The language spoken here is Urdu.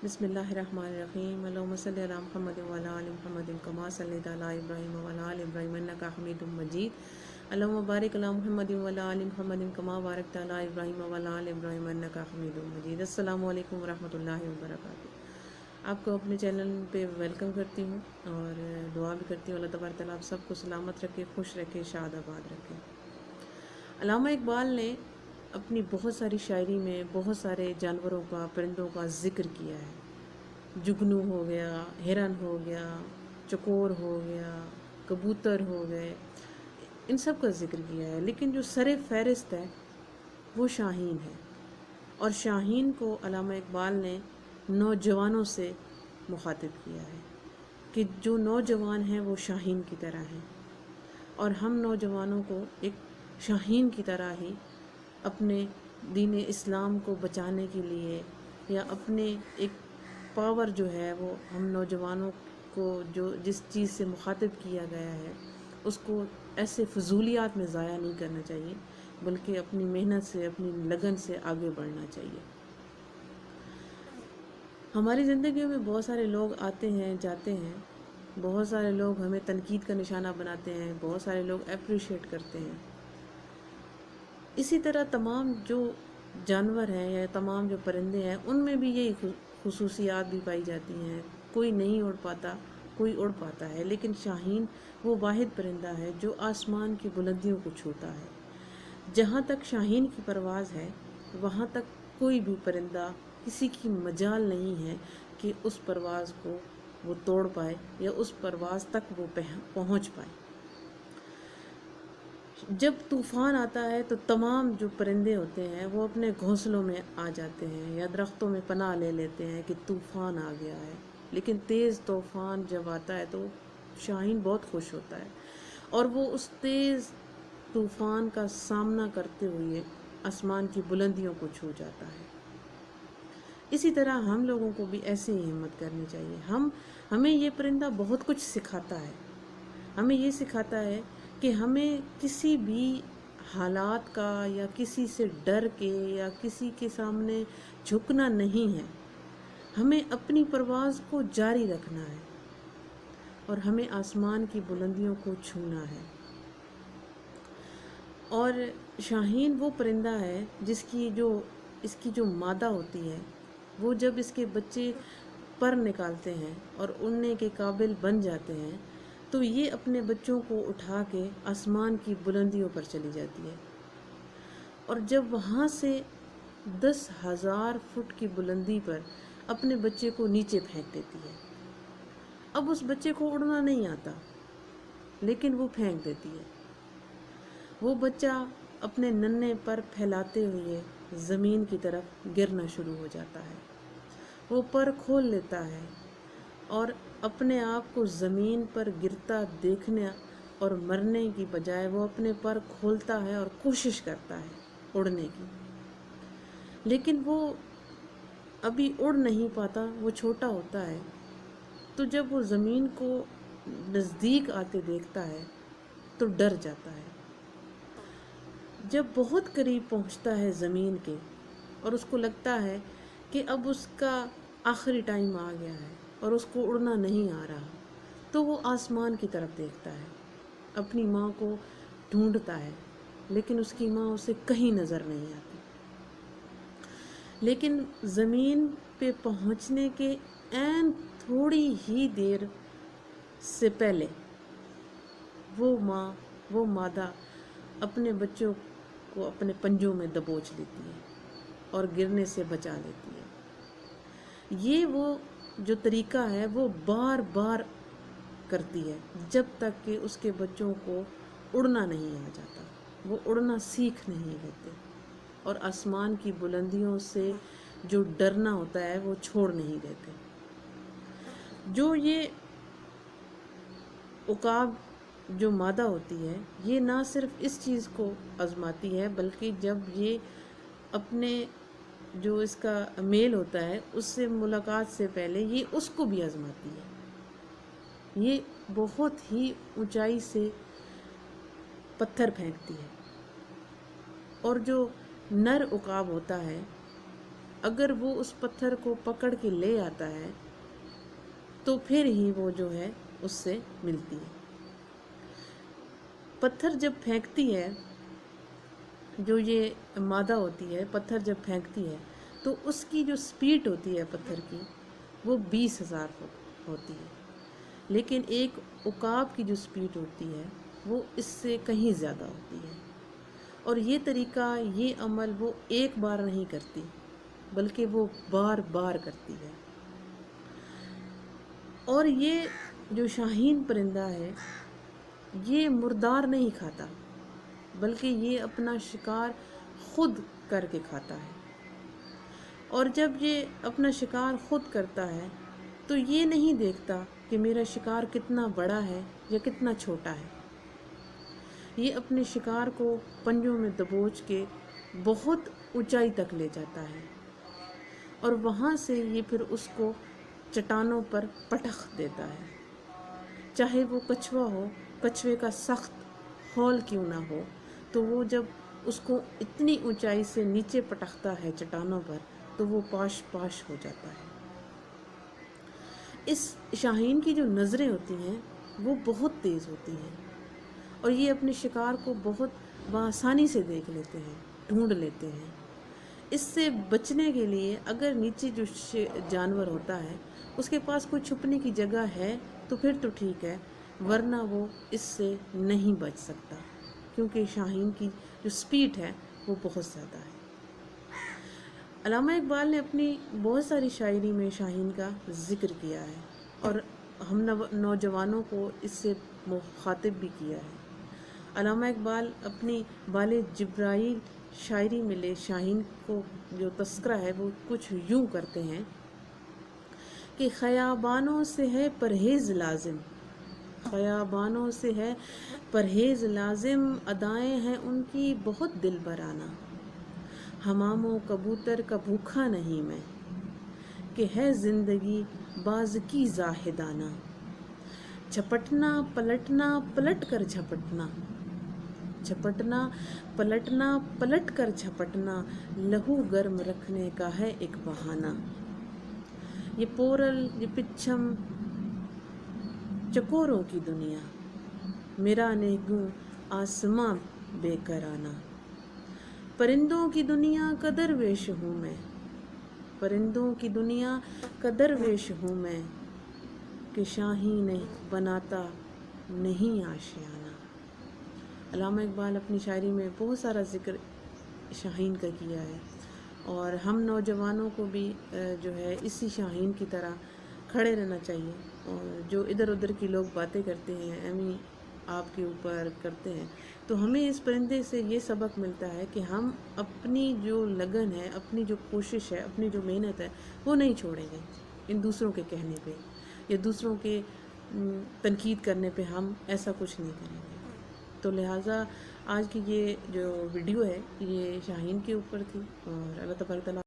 بسم اللہ الرحمن الرحیم اللہم صلی علی محمد وعلی آل محمد کما صلیت علی ابراہیم وعلی آل ابراہیم انک حمید مجید اللہم بارک علی محمد وعلی آل محمد کما بارکت علی ابراہیم وعلی آل ابراہیم انک حمید مجید۔ السلام علیکم ورحمۃ اللہ وبرکاتہ۔ آپ کو اپنے چینل پہ ویلکم کرتی ہوں اور دعا بھی کرتی ہوں اللہ تبارک تعالیٰ آپ سب کو سلامت رکھے، خوش رکھے، شاد آباد رکھے۔ علامہ اقبال نے اپنی بہت ساری شاعری میں بہت سارے جانوروں کا، پرندوں کا ذکر کیا ہے۔ جگنو ہو گیا، ہرن ہو گیا، چکور ہو گیا، کبوتر ہو گئے، ان سب کا ذکر کیا ہے، لیکن جو سر فہرست ہے وہ شاہین ہے۔ اور شاہین کو علامہ اقبال نے نوجوانوں سے مخاطب کیا ہے کہ جو نوجوان ہیں وہ شاہین کی طرح ہیں، اور ہم نوجوانوں کو ایک شاہین کی طرح ہی اپنے دین اسلام کو بچانے کے لیے، یا اپنے ایک پاور جو ہے وہ ہم نوجوانوں کو جو جس چیز سے مخاطب کیا گیا ہے اس کو ایسے فضولیات میں ضائع نہیں کرنا چاہیے، بلکہ اپنی محنت سے، اپنی لگن سے آگے بڑھنا چاہیے۔ ہماری زندگیوں میں بہت سارے لوگ آتے ہیں، جاتے ہیں، بہت سارے لوگ ہمیں تنقید کا نشانہ بناتے ہیں، بہت سارے لوگ اپریشیٹ کرتے ہیں۔ اسی طرح تمام جو جانور ہیں یا تمام جو پرندے ہیں ان میں بھی یہی خصوصیات بھی پائی جاتی ہیں۔ کوئی نہیں اڑ پاتا، کوئی اڑ پاتا ہے، لیکن شاہین وہ واحد پرندہ ہے جو آسمان کی بلندیوں کو چھوتا ہے۔ جہاں تک شاہین کی پرواز ہے وہاں تک کوئی بھی پرندہ، کسی کی مجال نہیں ہے کہ اس پرواز کو وہ توڑ پائے یا اس پرواز تک وہ پہنچ پائے۔ جب طوفان آتا ہے تو تمام جو پرندے ہوتے ہیں وہ اپنے گھونسلوں میں آ جاتے ہیں یا درختوں میں پناہ لے لیتے ہیں کہ طوفان آ گیا ہے، لیکن تیز طوفان جب آتا ہے تو شاہین بہت خوش ہوتا ہے، اور وہ اس تیز طوفان کا سامنا کرتے ہوئے آسمان کی بلندیوں کو چھو جاتا ہے۔ اسی طرح ہم لوگوں کو بھی ایسے ہی ہمت کرنی چاہیے۔ ہمیں یہ پرندہ بہت کچھ سکھاتا ہے۔ ہمیں یہ سکھاتا ہے کہ ہمیں کسی بھی حالات کا یا کسی سے ڈر کے یا کسی کے سامنے جھکنا نہیں ہے، ہمیں اپنی پرواز کو جاری رکھنا ہے اور ہمیں آسمان کی بلندیوں کو چھونا ہے۔ اور شاہین وہ پرندہ ہے اس کی جو مادہ ہوتی ہے وہ جب اس کے بچے پر نکالتے ہیں اور اڑنے کے قابل بن جاتے ہیں تو یہ اپنے بچوں کو اٹھا کے آسمان کی بلندیوں پر چلی جاتی ہے، اور جب وہاں سے 10,000 فٹ کی بلندی پر اپنے بچے کو نیچے پھینک دیتی ہے۔ اب اس بچے کو اڑنا نہیں آتا لیکن وہ پھینک دیتی ہے۔ وہ بچہ اپنے ننھے پر پھیلاتے ہوئے زمین کی طرف گرنا شروع ہو جاتا ہے۔ وہ پر کھول لیتا ہے اور اپنے آپ کو زمین پر گرتا دیکھنے اور مرنے کی بجائے وہ اپنے پر کھولتا ہے اور کوشش کرتا ہے اڑنے کی، لیکن وہ ابھی اڑ نہیں پاتا، وہ چھوٹا ہوتا ہے۔ تو جب وہ زمین کو نزدیک آتے دیکھتا ہے تو ڈر جاتا ہے۔ جب بہت قریب پہنچتا ہے زمین کے اور اس کو لگتا ہے کہ اب اس کا آخری ٹائم آ گیا ہے اور اس کو اڑنا نہیں آ رہا، تو وہ آسمان کی طرف دیکھتا ہے، اپنی ماں کو ڈھونڈتا ہے، لیکن اس کی ماں اسے کہیں نظر نہیں آتی۔ لیکن زمین پہ پہنچنے کے عین تھوڑی ہی دیر سے پہلے وہ ماں، وہ مادہ اپنے بچوں کو اپنے پنجوں میں دبوچ لیتی ہے اور گرنے سے بچا لیتی ہے۔ یہ وہ جو طریقہ ہے وہ بار بار کرتی ہے جب تک کہ اس کے بچوں کو اڑنا نہیں آ جاتا، وہ اڑنا سیکھ نہیں لیتے اور آسمان کی بلندیوں سے جو ڈرنا ہوتا ہے وہ چھوڑ نہیں دیتے۔ جو یہ عقاب جو مادہ ہوتی ہے یہ نہ صرف اس چیز کو آزماتی ہے بلکہ جب یہ اپنے جو اس کا میل ہوتا ہے اس سے ملاقات سے پہلے یہ اس کو بھی آزماتی ہے۔ یہ بہت ہی اونچائی سے پتھر پھینکتی ہے، اور جو نر عقاب ہوتا ہے اگر وہ اس پتھر کو پکڑ کے لے آتا ہے تو پھر ہی وہ جو ہے اس سے ملتی ہے۔ پتھر جب پھینکتی ہے، جو یہ مادہ ہوتی ہے، پتھر جب پھینکتی ہے تو اس کی جو سپیڈ ہوتی ہے پتھر کی وہ 20,000 ہوتی ہے، لیکن ایک عقاب کی جو سپیڈ ہوتی ہے وہ اس سے کہیں زیادہ ہوتی ہے۔ اور یہ طریقہ، یہ عمل وہ ایک بار نہیں کرتی بلکہ وہ بار بار کرتی ہے۔ اور یہ جو شاہین پرندہ ہے یہ مردار نہیں کھاتا بلکہ یہ اپنا شکار خود کر کے کھاتا ہے۔ اور جب یہ اپنا شکار خود کرتا ہے تو یہ نہیں دیکھتا کہ میرا شکار کتنا بڑا ہے یا کتنا چھوٹا ہے، یہ اپنے شکار کو پنجوں میں دبوچ کے بہت اونچائی تک لے جاتا ہے اور وہاں سے یہ پھر اس کو چٹانوں پر پٹخ دیتا ہے، چاہے وہ کچھوا ہو، کچھوے کا سخت ہول کیوں نہ ہو، تو وہ جب اس کو اتنی اونچائی سے نیچے پٹختا ہے چٹانوں پر تو وہ پاش پاش ہو جاتا ہے۔ اس شاہین کی جو نظریں ہوتی ہیں وہ بہت تیز ہوتی ہیں اور یہ اپنے شکار کو بہت بآسانی سے دیکھ لیتے ہیں، ڈھونڈ لیتے ہیں۔ اس سے بچنے کے لیے اگر نیچے جو جانور ہوتا ہے اس کے پاس کوئی چھپنے کی جگہ ہے تو پھر تو ٹھیک ہے، ورنہ وہ اس سے نہیں بچ سکتا کیونکہ شاہین کی جو سپیڈ ہے وہ بہت زیادہ ہے۔ علامہ اقبال نے اپنی بہت ساری شاعری میں شاہین کا ذکر کیا ہے اور ہم نوجوانوں کو اس سے مخاطب بھی کیا ہے۔ علامہ اقبال اپنی بال جبرائیل شاعری میں لے شاہین کو جو تذکرہ ہے وہ کچھ یوں کرتے ہیں کہ خیابانوں سے ہے پرہیز لازم، خیابانوں سے ہے پرہیز لازم، ادائیں ہیں ان کی بہت دل برانہ، حمام و کبوتر کا بھوکھا نہیں میں، کہ ہے زندگی باز کی زاہدانہ، جھپٹنا پلٹنا پلٹ کر جھپٹنا، جھپٹنا پلٹنا پلٹ کر جھپٹنا، لہو گرم رکھنے کا ہے ایک بہانہ، یہ پورل یہ پچھم چکوروں کی دنیا، میرا نیگوں آسماں بے کرانہ، پرندوں کی دنیا کا درویش ہوں میں، پرندوں کی دنیا کا درویش ہوں میں، کہ شاہین بناتا نہیں آشیانہ۔ علامہ اقبال اپنی شاعری میں بہت سارا ذکر شاہین کا کیا ہے اور ہم نوجوانوں کو بھی جو ہے اسی شاہین کی طرح کھڑے رہنا چاہیے، اور جو ادھر ادھر کی لوگ باتیں کرتے ہیں ایویں آپ کے اوپر کرتے ہیں، تو ہمیں اس پرندے سے یہ سبق ملتا ہے کہ ہم اپنی جو لگن ہے، اپنی جو کوشش ہے، اپنی جو محنت ہے وہ نہیں چھوڑیں گے ان دوسروں کے کہنے پہ یا دوسروں کے تنقید کرنے پہ، ہم ایسا کچھ نہیں کریں گے۔ تو لہٰذا آج کی یہ جو ویڈیو ہے یہ شاہین کے اوپر تھی اور اللہ تبارک تعالیٰ